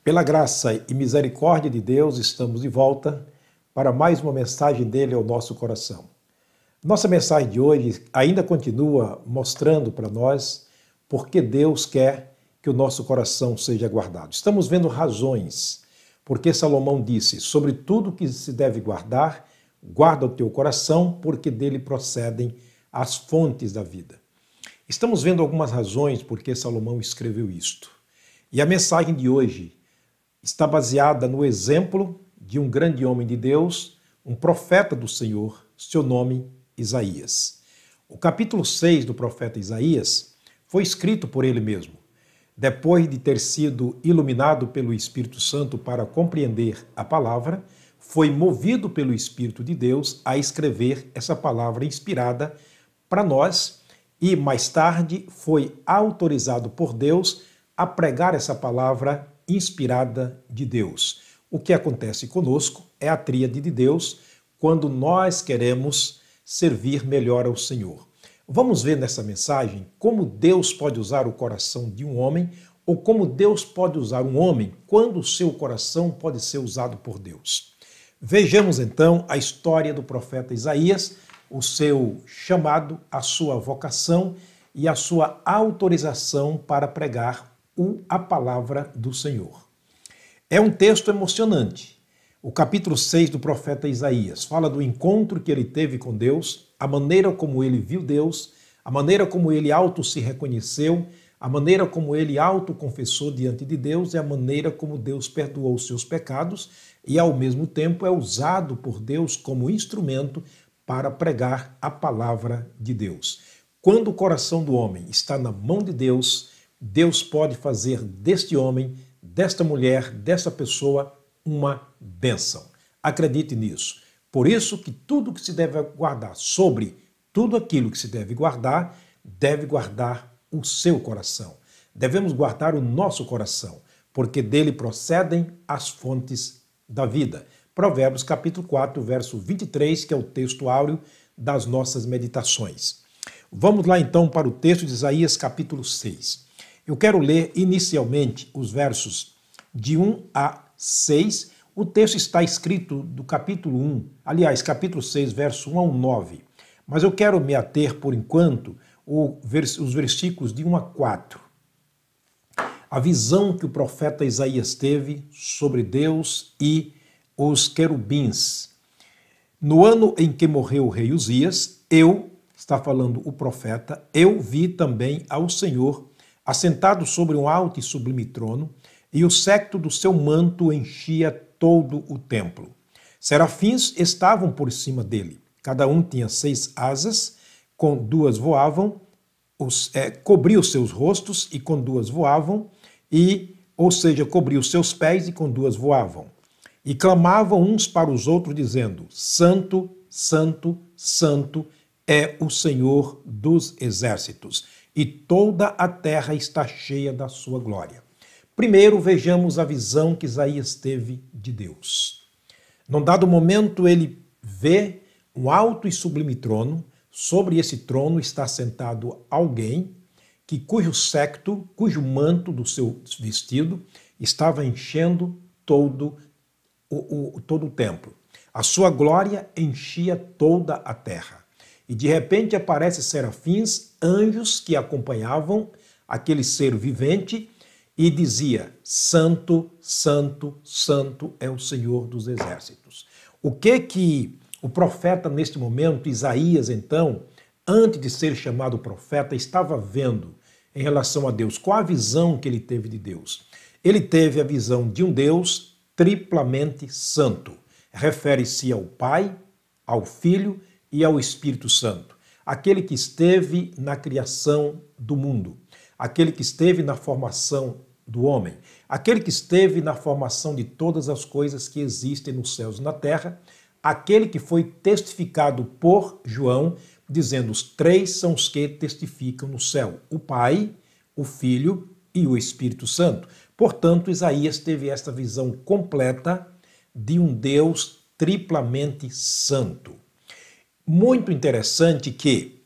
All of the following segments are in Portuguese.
Pela graça e misericórdia de Deus, estamos de volta para mais uma mensagem dele ao nosso coração. Nossa mensagem de hoje ainda continua mostrando para nós por que Deus quer que o nosso coração seja guardado. Estamos vendo razões porque Salomão disse: sobre tudo que se deve guardar, guarda o teu coração, porque dele procedem as fontes da vida. Estamos vendo algumas razões porque Salomão escreveu isto. E a mensagem de hoje está baseada no exemplo de um grande homem de Deus, um profeta do Senhor, seu nome Isaías. O capítulo 6 do profeta Isaías foi escrito por ele mesmo. Depois de ter sido iluminado pelo Espírito Santo para compreender a palavra, foi movido pelo Espírito de Deus a escrever essa palavra inspirada para nós e mais tarde foi autorizado por Deus a pregar essa palavra inspirada de Deus. O que acontece conosco é a tríade de Deus quando nós queremos servir melhor ao Senhor. Vamos ver nessa mensagem como Deus pode usar o coração de um homem ou como Deus pode usar um homem quando o seu coração pode ser usado por Deus. Vejamos então a história do profeta Isaías, o seu chamado, a sua vocação e a sua autorização para pregar a palavra do Senhor. É um texto emocionante. O capítulo 6 do profeta Isaías fala do encontro que ele teve com Deus, a maneira como ele viu Deus, a maneira como ele auto se reconheceu, a maneira como ele auto-confessou diante de Deus e a maneira como Deus perdoou os seus pecados e, ao mesmo tempo, é usado por Deus como instrumento para pregar a palavra de Deus. Quando o coração do homem está na mão de Deus, Deus pode fazer deste homem, desta mulher, dessa pessoa, uma bênção. Acredite nisso. Por isso que tudo que se deve guardar, sobre tudo aquilo que se deve guardar o seu coração. Devemos guardar o nosso coração, porque dele procedem as fontes da vida. Provérbios capítulo 4, verso 23, que é o texto áureo das nossas meditações. Vamos lá então para o texto de Isaías capítulo 6. Eu quero ler inicialmente os versos de 1 a 6. O texto está escrito do capítulo 1, aliás, capítulo 6, verso 1 ao 9. Mas eu quero me ater, por enquanto, os versículos de 1 a 4. A visão que o profeta Isaías teve sobre Deus e os querubins. No ano em que morreu o rei Uzias, está falando o profeta, eu vi também ao Senhor assentado sobre um alto e sublime trono, e o séquito do seu manto enchia todo o templo. Serafins estavam por cima dele, cada um tinha 6 asas, com 2 voavam, cobria os seus rostos e com 2 voavam, ou seja, cobria os seus pés e com 2 voavam. E clamavam uns para os outros, dizendo: Santo, Santo, Santo é o Senhor dos exércitos, e toda a terra está cheia da sua glória. Primeiro, vejamos a visão que Isaías teve de Deus. Num dado momento, ele vê um alto e sublime trono. Sobre esse trono está sentado alguém cujo séquito, cujo manto do seu vestido estava enchendo todo o templo. A sua glória enchia toda a terra. E de repente aparecem serafins, anjos que acompanhavam aquele ser vivente e dizia: Santo, Santo, Santo é o Senhor dos exércitos. O que o profeta neste momento, Isaías então, antes de ser chamado profeta, estava vendo em relação a Deus? Qual a visão que ele teve de Deus? Ele teve a visão de um Deus triplamente santo. Refere-se ao Pai, ao Filho e ao Espírito Santo. Aquele que esteve na criação do mundo, aquele que esteve na formação do homem, aquele que esteve na formação de todas as coisas que existem nos céus e na terra, aquele que foi testificado por João, dizendo: os três são os que testificam no céu, o Pai, o Filho e o Espírito Santo. Portanto, Isaías teve esta visão completa de um Deus triplamente santo. Muito interessante que,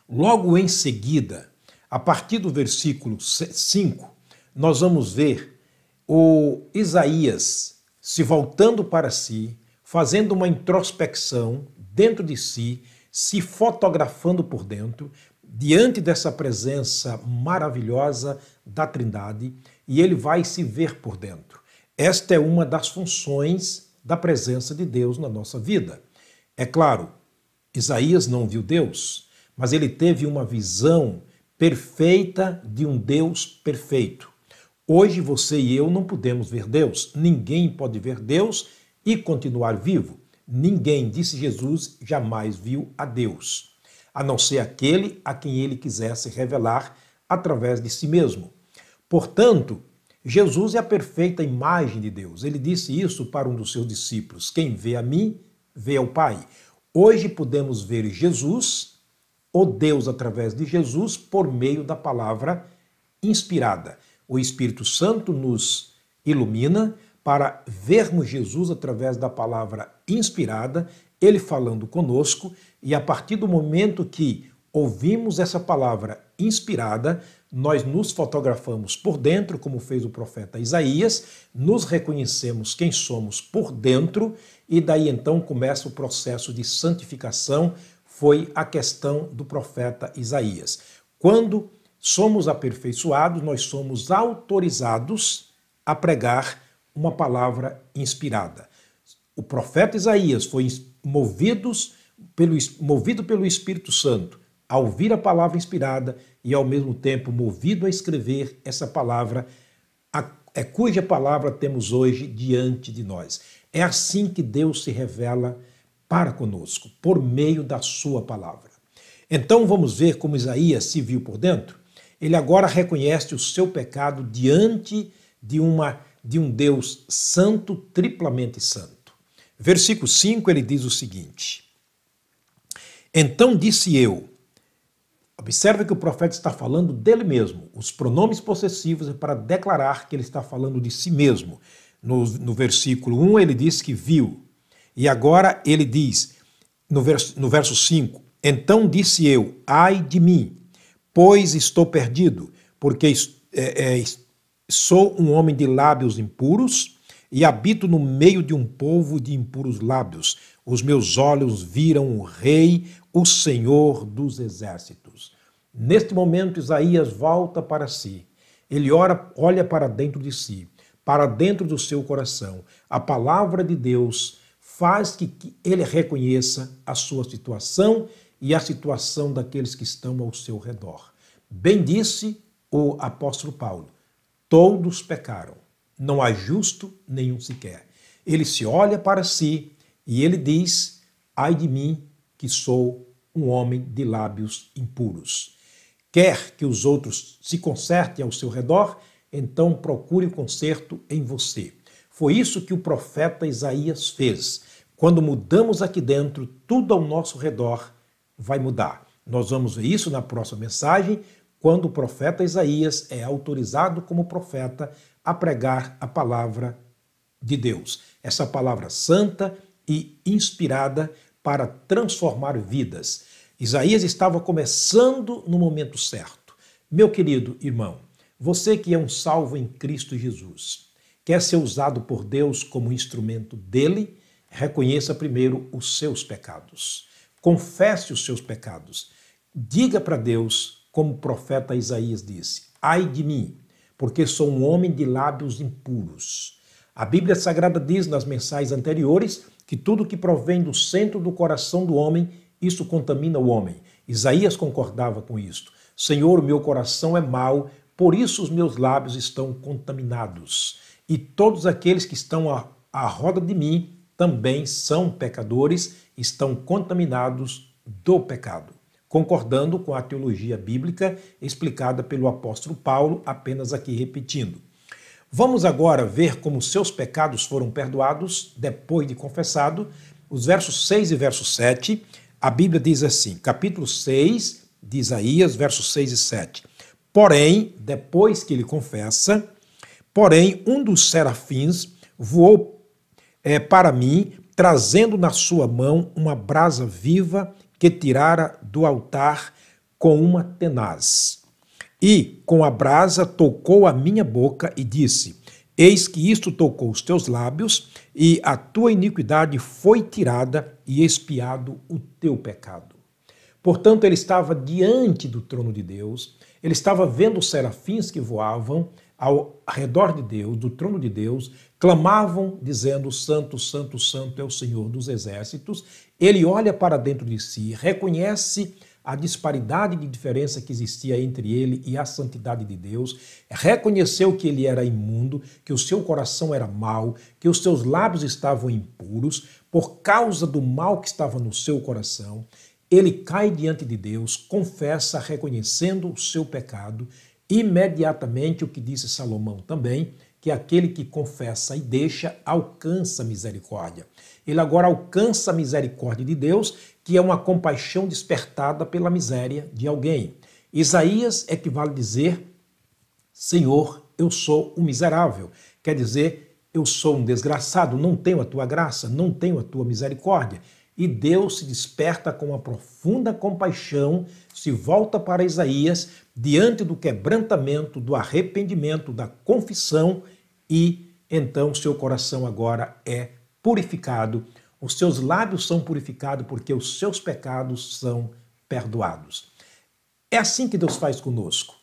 logo em seguida, a partir do versículo 5, nós vamos ver o Isaías se voltando para si, fazendo uma introspecção dentro de si, se fotografando por dentro, diante dessa presença maravilhosa da Trindade, e ele vai se ver por dentro. Esta é uma das funções da presença de Deus na nossa vida. É claro, Isaías não viu Deus, mas ele teve uma visão perfeita de um Deus perfeito. Hoje você e eu não podemos ver Deus. Ninguém pode ver Deus e continuar vivo. Ninguém, disse Jesus, jamais viu a Deus, a não ser aquele a quem ele quisesse revelar através de si mesmo. Portanto, Jesus é a perfeita imagem de Deus. Ele disse isso para um dos seus discípulos: quem vê a mim, vê ao Pai. Hoje podemos ver Jesus, o Deus através de Jesus, por meio da palavra inspirada. O Espírito Santo nos ilumina para vermos Jesus através da palavra inspirada, ele falando conosco, e a partir do momento que ouvimos essa palavra inspirada, nós nos fotografamos por dentro, como fez o profeta Isaías, nos reconhecemos quem somos por dentro, e daí então começa o processo de santificação. Foi a questão do profeta Isaías. Quando somos aperfeiçoados, nós somos autorizados a pregar uma palavra inspirada. O profeta Isaías foi movido pelo Espírito Santo a ouvir a palavra inspirada e, ao mesmo tempo, movido a escrever essa palavra, cuja palavra temos hoje diante de nós. É assim que Deus se revela para conosco, por meio da sua palavra. Então vamos ver como Isaías se viu por dentro. Ele agora reconhece o seu pecado diante de um Deus santo, triplamente santo. Versículo 5, ele diz o seguinte: então disse eu. Observe que o profeta está falando dele mesmo. Os pronomes possessivos é para declarar que ele está falando de si mesmo. No versículo 1 ele diz que viu. E agora ele diz, no verso 5, então disse eu, ai de mim, pois estou perdido, porque sou um homem de lábios impuros e habito no meio de um povo de impuros lábios. Os meus olhos viram o Rei, o Senhor dos exércitos. Neste momento, Isaías volta para si. Ele olha para dentro de si, para dentro do seu coração. A palavra de Deus faz que ele reconheça a sua situação e a situação daqueles que estão ao seu redor. Bem disse o apóstolo Paulo: todos pecaram, não há justo nenhum sequer. Ele se olha para si e ele diz: ai de mim, que sou um homem de lábios impuros. Quer que os outros se consertem ao seu redor, então procure o conserto em você. Foi isso que o profeta Isaías fez. Quando mudamos aqui dentro, tudo ao nosso redor vai mudar. Nós vamos ver isso na próxima mensagem, quando o profeta Isaías é autorizado como profeta a pregar a palavra de Deus. Essa palavra santa e inspirada para transformar vidas. Isaías estava começando no momento certo. Meu querido irmão, você que é um salvo em Cristo Jesus, quer ser usado por Deus como instrumento dele, reconheça primeiro os seus pecados. Confesse os seus pecados. Diga para Deus, como o profeta Isaías disse: ai de mim, porque sou um homem de lábios impuros. A Bíblia Sagrada diz nas mensagens anteriores que tudo que provém do centro do coração do homem, isso contamina o homem. Isaías concordava com isto. Senhor, o meu coração é mau, por isso os meus lábios estão contaminados. E todos aqueles que estão à roda de mim também são pecadores, estão contaminados do pecado. Concordando com a teologia bíblica explicada pelo apóstolo Paulo, apenas aqui repetindo. Vamos agora ver como seus pecados foram perdoados depois de confessado. Os versos 6 e verso 7, a Bíblia diz assim, capítulo 6 de Isaías, versos 6 e 7. Porém, depois que ele confessa, porém um dos serafins voou para mim, trazendo na sua mão uma brasa viva que tirara do altar com uma tenaz. E com a brasa tocou a minha boca e disse, eis que isto tocou os teus lábios, e a tua iniquidade foi tirada e expiado o teu pecado. Portanto, ele estava diante do trono de Deus, ele estava vendo os serafins que voavam ao redor de Deus, do trono de Deus, clamavam dizendo, santo, santo, santo é o Senhor dos exércitos. Ele olha para dentro de si, reconhece a disparidade de diferença que existia entre ele e a santidade de Deus, reconheceu que ele era imundo, que o seu coração era mau, que os seus lábios estavam impuros, por causa do mal que estava no seu coração. Ele cai diante de Deus, confessa, reconhecendo o seu pecado, imediatamente o que disse Salomão também, que aquele que confessa e deixa alcança misericórdia. Ele agora alcança a misericórdia de Deus, que é uma compaixão despertada pela miséria de alguém. Isaías equivale a dizer, Senhor, eu sou um miserável. Quer dizer, eu sou um desgraçado, não tenho a tua graça, não tenho a tua misericórdia. E Deus se desperta com uma profunda compaixão, se volta para Isaías, diante do quebrantamento, do arrependimento, da confissão, e então seu coração agora é purificado, os seus lábios são purificados porque os seus pecados são perdoados. É assim que Deus faz conosco.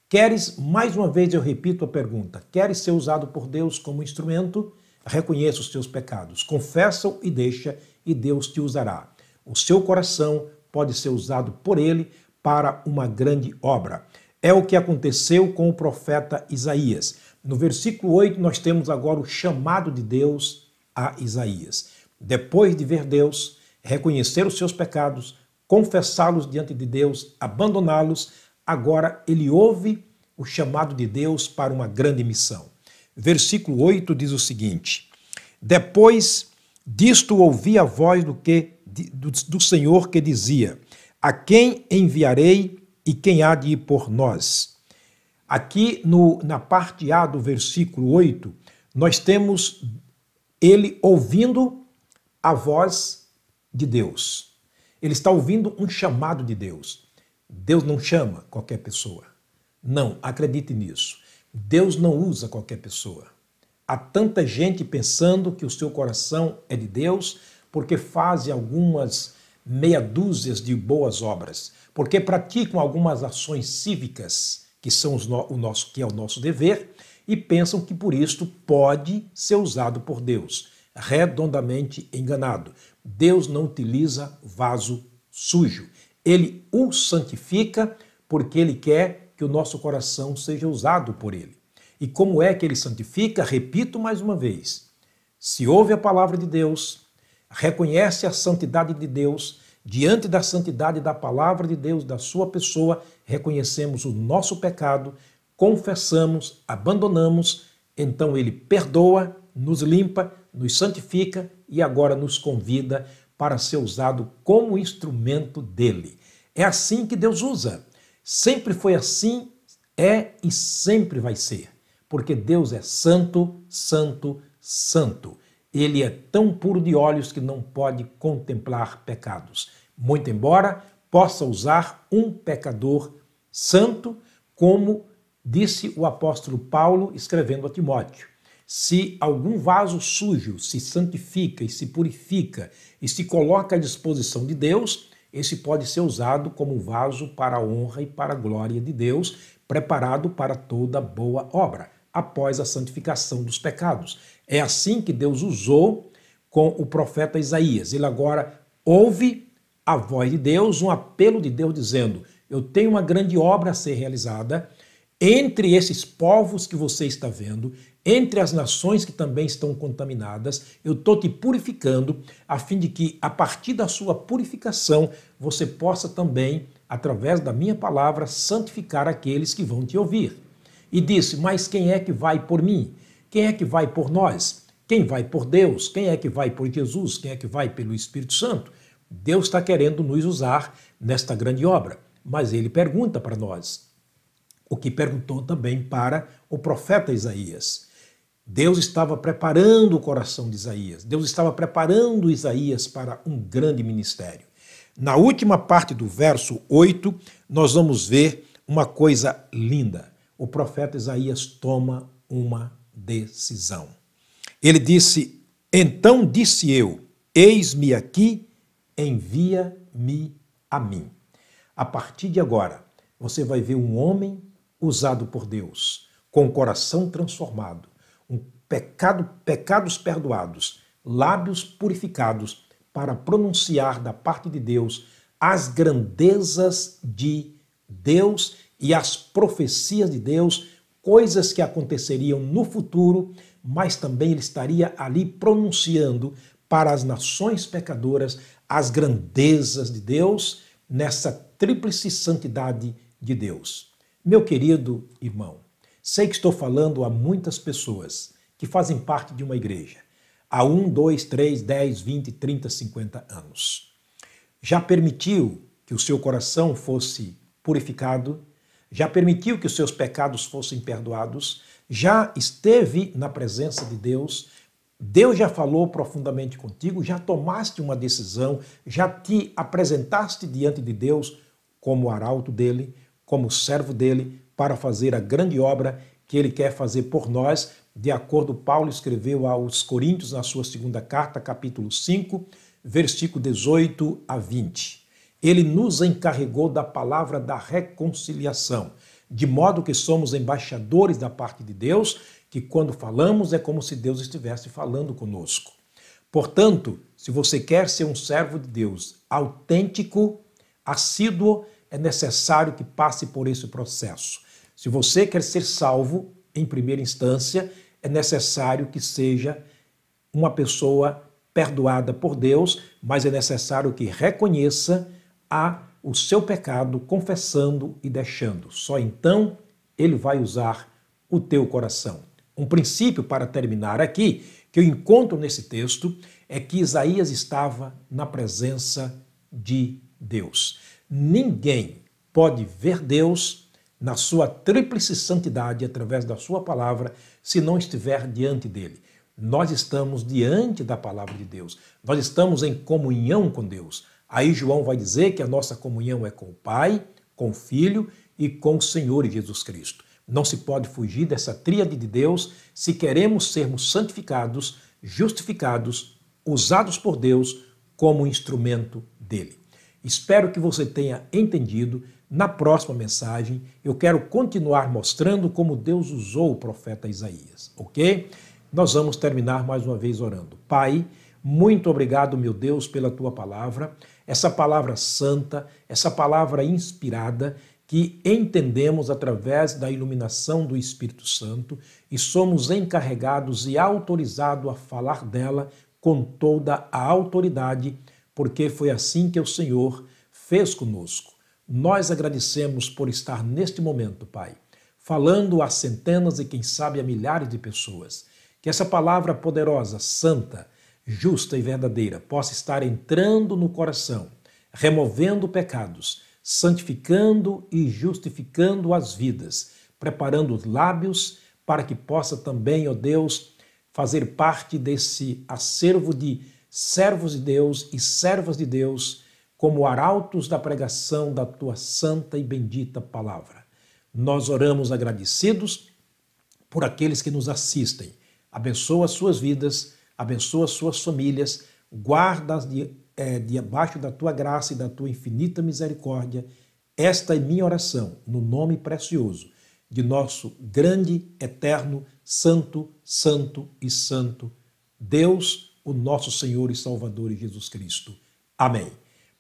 Queres, mais uma vez eu repito a pergunta, queres ser usado por Deus como instrumento? Reconheça os teus pecados, confessa-o e deixa, e Deus te usará. O seu coração pode ser usado por Ele para uma grande obra. É o que aconteceu com o profeta Isaías. No versículo 8 nós temos agora o chamado de Deus a Isaías. Depois de ver Deus, reconhecer os seus pecados, confessá-los diante de Deus, abandoná-los, agora ele ouve o chamado de Deus para uma grande missão. Versículo 8 diz o seguinte, depois disto ouvi a voz do Senhor que dizia, a quem enviarei e quem há de ir por nós? Aqui na parte A do versículo 8, nós temos ele ouvindo a voz de Deus. Ele está ouvindo um chamado de Deus. Deus não chama qualquer pessoa. Não, acredite nisso. Deus não usa qualquer pessoa. Há tanta gente pensando que o seu coração é de Deus porque fazem algumas meia dúzias de boas obras, porque praticam algumas ações cívicas que são que é o nosso dever e pensam que por isto pode ser usado por Deus. Redondamente enganado. Deus não utiliza vaso sujo. Ele o santifica porque ele quer que o nosso coração seja usado por ele. E como é que ele santifica? Repito mais uma vez. Se ouve a palavra de Deus, reconhece a santidade de Deus, diante da santidade da palavra de Deus, da sua pessoa, reconhecemos o nosso pecado, confessamos, abandonamos, então ele perdoa, nos limpa, nos santifica e agora nos convida para ser usado como instrumento dele. É assim que Deus usa. Sempre foi assim, é e sempre vai ser. Porque Deus é santo, santo, santo. Ele é tão puro de olhos que não pode contemplar pecados. Muito embora possa usar um pecador santo, como disse o apóstolo Paulo escrevendo a Timóteo. Se algum vaso sujo se santifica e se purifica e se coloca à disposição de Deus, esse pode ser usado como vaso para a honra e para a glória de Deus, preparado para toda boa obra, após a santificação dos pecados. É assim que Deus usou com o profeta Isaías. Ele agora ouve a voz de Deus, um apelo de Deus dizendo, eu tenho uma grande obra a ser realizada entre esses povos que você está vendo, entre as nações que também estão contaminadas, eu estou te purificando, a fim de que, a partir da sua purificação, você possa também, através da minha palavra, santificar aqueles que vão te ouvir. E disse, mas quem é que vai por mim? Quem é que vai por nós? Quem vai por Deus? Quem é que vai por Jesus? Quem é que vai pelo Espírito Santo? Deus está querendo nos usar nesta grande obra, mas ele pergunta para nós o que perguntou também para o profeta Isaías. Deus estava preparando o coração de Isaías, Deus estava preparando Isaías para um grande ministério. Na última parte do verso 8, nós vamos ver uma coisa linda. O profeta Isaías toma uma decisão. Ele disse: então disse eu, eis-me aqui, envia-me a mim. A partir de agora, você vai ver um homem usado por Deus, com o coração transformado, pecados perdoados, lábios purificados, para pronunciar da parte de Deus as grandezas de Deus e as profecias de Deus, coisas que aconteceriam no futuro, mas também ele estaria ali pronunciando para as nações pecadoras as grandezas de Deus nessa tríplice santidade de Deus. Meu querido irmão, sei que estou falando a muitas pessoas que fazem parte de uma igreja há 1, 2, 3, 10, 20, 30, 50 anos. Já permitiu que o seu coração fosse purificado? Já permitiu que os seus pecados fossem perdoados? Já esteve na presença de Deus? Deus já falou profundamente contigo? Já tomaste uma decisão? Já te apresentaste diante de Deus como arauto dele, como servo dele, para fazer a grande obra que ele quer fazer por nós, de acordo com Paulo escreveu aos Coríntios na sua segunda carta, capítulo 5, versículo 18 a 20. Ele nos encarregou da palavra da reconciliação, de modo que somos embaixadores da parte de Deus, que quando falamos é como se Deus estivesse falando conosco. Portanto, se você quer ser um servo de Deus autêntico, assíduo, é necessário que passe por esse processo. Se você quer ser salvo, em primeira instância, é necessário que seja uma pessoa perdoada por Deus, mas é necessário que reconheça o seu pecado, confessando e deixando. Só então ele vai usar o teu coração. Um princípio para terminar aqui, que eu encontro nesse texto, é que Isaías estava na presença de Deus. Ninguém pode ver Deus na sua tríplice santidade através da sua palavra se não estiver diante dele. Nós estamos diante da palavra de Deus. Nós estamos em comunhão com Deus. Aí João vai dizer que a nossa comunhão é com o Pai, com o Filho e com o Senhor Jesus Cristo. Não se pode fugir dessa tríade de Deus se queremos sermos santificados, justificados, usados por Deus como instrumento dele. Espero que você tenha entendido. Na próxima mensagem, eu quero continuar mostrando como Deus usou o profeta Isaías, ok? Nós vamos terminar mais uma vez orando. Pai, muito obrigado, meu Deus, pela tua palavra, essa palavra santa, essa palavra inspirada, que entendemos através da iluminação do Espírito Santo e somos encarregados e autorizados a falar dela com toda a autoridade, porque foi assim que o Senhor fez conosco. Nós agradecemos por estar neste momento, Pai, falando a centenas e quem sabe a milhares de pessoas. Que essa palavra poderosa, santa, justa e verdadeira possa estar entrando no coração, removendo pecados, santificando e justificando as vidas, preparando os lábios para que possa também, ó Deus, fazer parte desse acervo de servos de Deus e servas de Deus, como arautos da pregação da tua santa e bendita palavra. Nós oramos agradecidos por aqueles que nos assistem. Abençoa as suas vidas, abençoa as suas famílias, guarda-as debaixo da tua graça e da tua infinita misericórdia. Esta é minha oração, no nome precioso de nosso grande, eterno, santo, santo e santo Deus, o nosso Senhor e Salvador Jesus Cristo. Amém.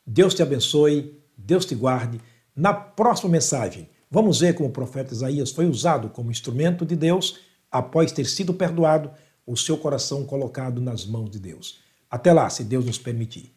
Deus te abençoe, Deus te guarde. Na próxima mensagem, vamos ver como o profeta Isaías foi usado como instrumento de Deus após ter sido perdoado, o seu coração colocado nas mãos de Deus. Até lá, se Deus nos permitir.